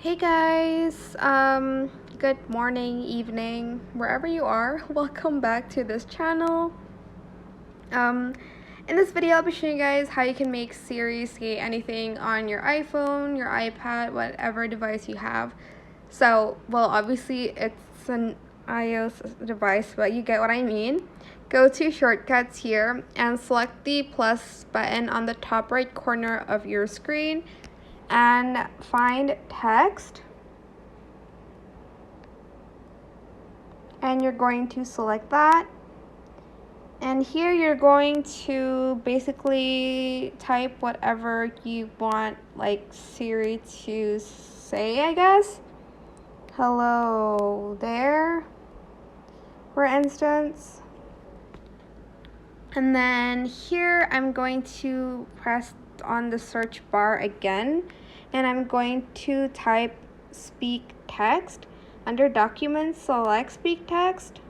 Hey guys, good morning, evening, wherever you are. Welcome back to this channel. In this video, I'll be showing you guys how you can make Siri say anything on your iPhone, your iPad, whatever device you have. So, well, obviously it's an iOS device, but you get what I mean. Go to shortcuts here and select the plus button on the top right corner of your screen and find text. And you're going to select that. And here you're going to basically type whatever you want, like Siri to say, I guess. Hello there, for instance. And then here I'm going to press on the search bar again, and I'm going to type speak text. Under documents, select speak text.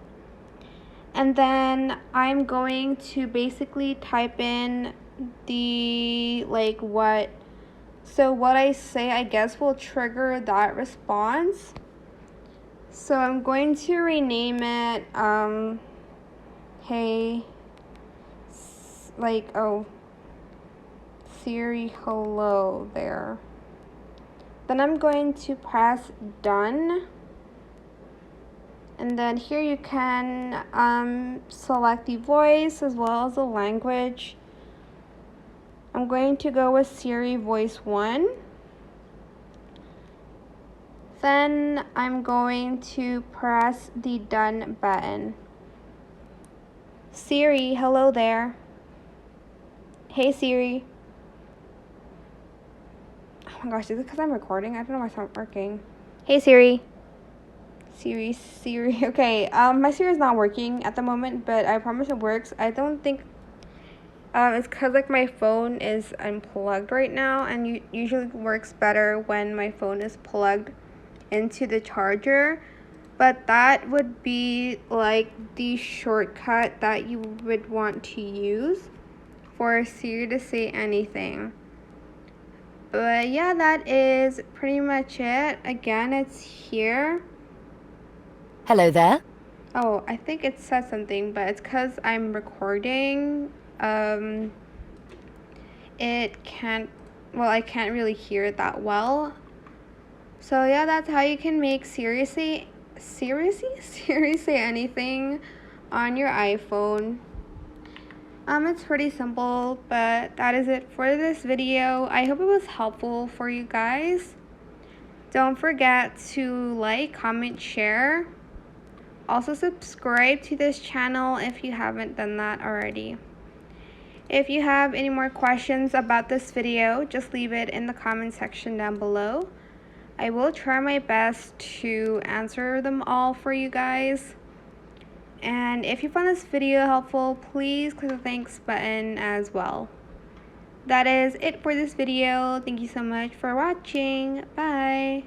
And then I'm going to basically type in the what I say, I guess, will trigger that response. So I'm going to rename it hey, Siri, hello there. Then I'm going to press done. And then here you can select the voice as well as the language. I'm going to go with Siri Voice 1. Then I'm going to press the done button. Siri, hello there. Hey Siri. Oh my gosh, is it because I'm recording? I don't know why it's not working. Hey Siri. Siri. Okay, my Siri is not working at the moment, but I promise it works. I don't think it's because my phone is unplugged right now, and usually works better when my phone is plugged into the charger. But that would be the shortcut that you would want to use for Siri to say anything. But yeah, that is pretty much it. Again, it's here. Hello there. Oh, I think it said something, but it's because I'm recording. I can't really hear it that well. So yeah, that's how you can make Siri say anything on your iPhone. It's pretty simple, but that is it for this video. I hope it was helpful for you guys. Don't forget to like, comment, share. Also subscribe to this channel if you haven't done that already. If you have any more questions about this video, just leave it in the comment section down below. I will try my best to answer them all for you guys. And if you found this video helpful, please click the thanks button as well. That is it for this video. Thank you so much for watching. Bye.